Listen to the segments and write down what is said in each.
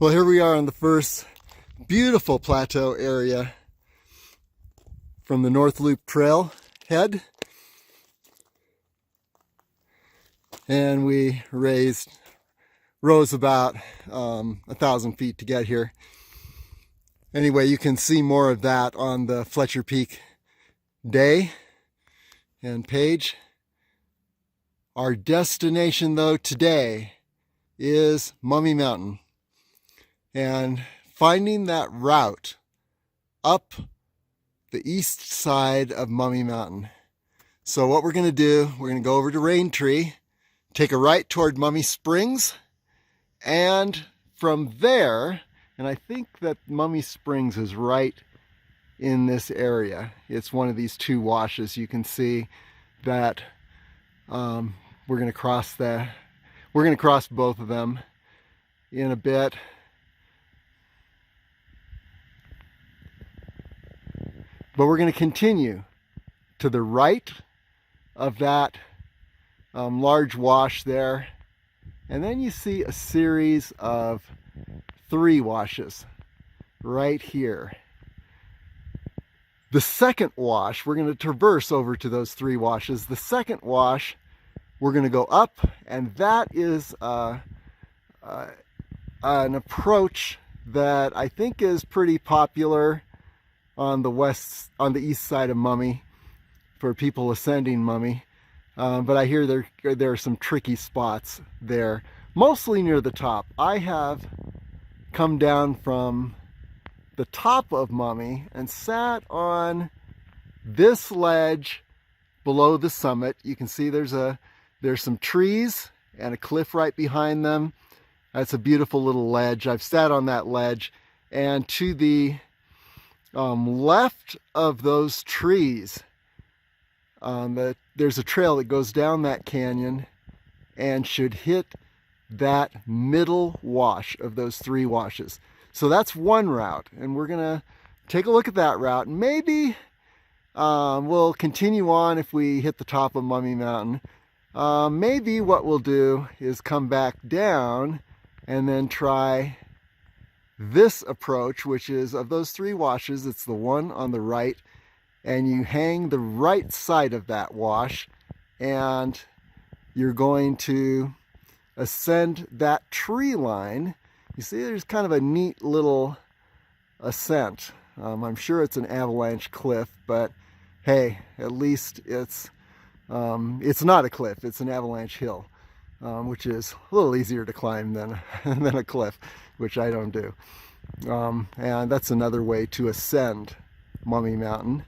Well, here we are on the first beautiful plateau area from the North Loop Trail head. And we rose about 1,000 feet to get here. Anyway, you can see more of that on the Fletcher Peak day and page. Our destination though today is Mummy Mountain. And finding that route up the east side of Mummy Mountain. So what we're going to do, we're going to go over to Raintree, take a right toward Mummy Springs, and from there, and I think that Mummy Springs is right in this area. It's one of these two washes. You can see that we're going to cross both of them in a bit. But we're going to continue to the right of that large wash there. And then you see a series of 3 washes right here. The second wash, we're going to traverse over to those 3 washes. The second wash, we're going to go up, and that is an approach that I think is pretty popular on the east side of Mummy for people ascending Mummy, but I hear there are some tricky spots there, mostly near the top. I have come down from the top of Mummy and sat on this ledge below the summit. You can see there's some trees and a cliff right behind them. That's a beautiful little ledge. I've sat on that ledge, and to the left of those trees, there's a trail that goes down that canyon and should hit that middle wash of those 3 washes. So that's one route, and we're gonna take a look at that route. Maybe we'll continue on if we hit the top of Mummy Mountain. Maybe what we'll do is come back down and then try this approach, which is of those 3 washes, it's the one on the right, and you hang the right side of that wash, and you're going to ascend that tree line. You see there's kind of a neat little ascent. I'm sure it's an avalanche cliff, but hey, at least it's not a cliff, it's an avalanche hill, which is a little easier to climb than a cliff, which I don't do. And that's another way to ascend Mummy Mountain.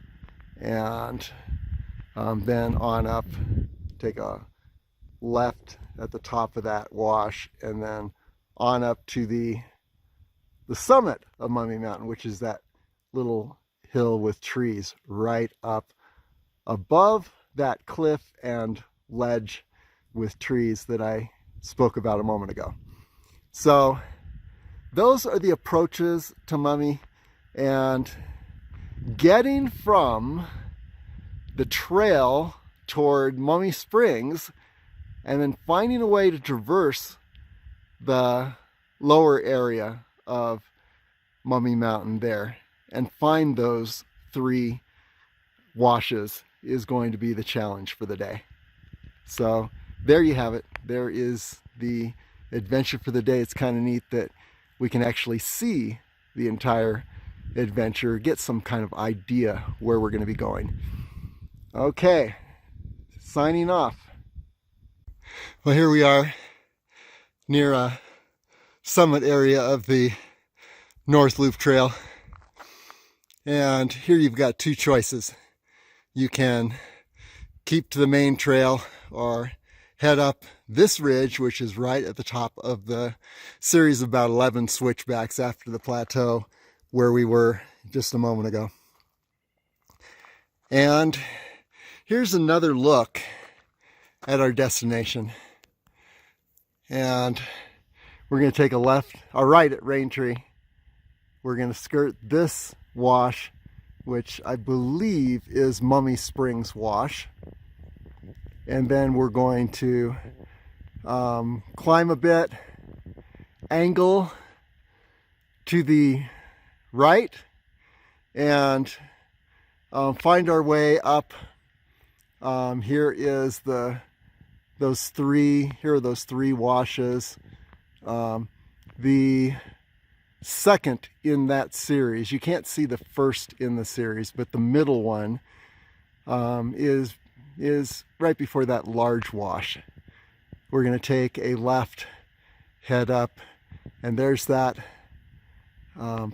And then on up, take a left at the top of that wash, and then on up to the summit of Mummy Mountain, which is that little hill with trees right up above that cliff and ledge with trees that I spoke about a moment ago. So those are the approaches to Mummy, and getting from the trail toward Mummy Springs and then finding a way to traverse the lower area of Mummy Mountain there and find those 3 washes is going to be the challenge for the day. So there you have it. There is the adventure for the day. It's kind of neat that we can actually see the entire adventure, get some kind of idea where we're going to be going. Okay, signing off. Well, here we are near a summit area of the North Loop Trail, and here you've got 2 choices. You can keep to the main trail or head up this ridge, which is right at the top of the series of about 11 switchbacks after the plateau where we were just a moment ago. And here's another look at our destination. And we're going to take a right at Raintree. We're going to skirt this wash, which I believe is Mummy Springs Wash. And then we're going to climb a bit, angle to the right and find our way up. Here are those three washes. The second in that series, you can't see the first in the series, but the middle one is right before that large wash. We're going to take a left, head up, and there's that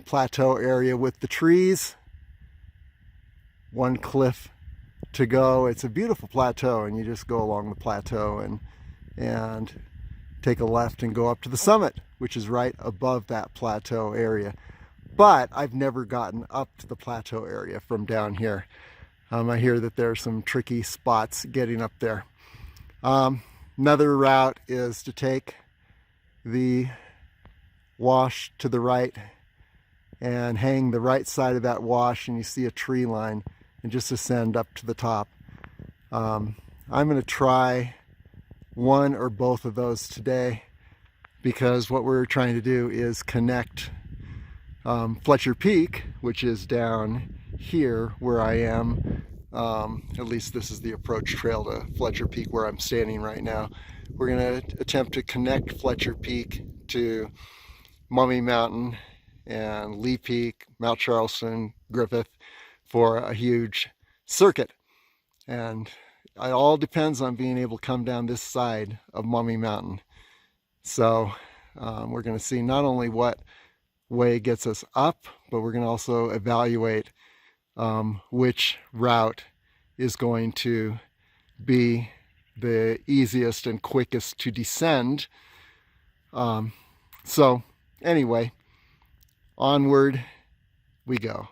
plateau area with the trees. One cliff to go. It's a beautiful plateau, and you just go along the plateau and take a left and go up to the summit, which is right above that plateau area. But I've never gotten up to the plateau area from down here. I hear that there are some tricky spots getting up there. Another route is to take the wash to the right and hang the right side of that wash, and you see a tree line, and just ascend up to the top. I'm going to try one or both of those today, because what we're trying to do is connect Fletcher Peak, which is down here where I am. At least this is the approach trail to Fletcher Peak where I'm standing right now. We're going to attempt to connect Fletcher Peak to Mummy Mountain and Lee Peak, Mount Charleston, Griffith, for a huge circuit. And it all depends on being able to come down this side of Mummy Mountain. So we're going to see not only what way gets us up, but we're going to also evaluate which route is going to be the easiest and quickest to descend. So anyway, onward we go.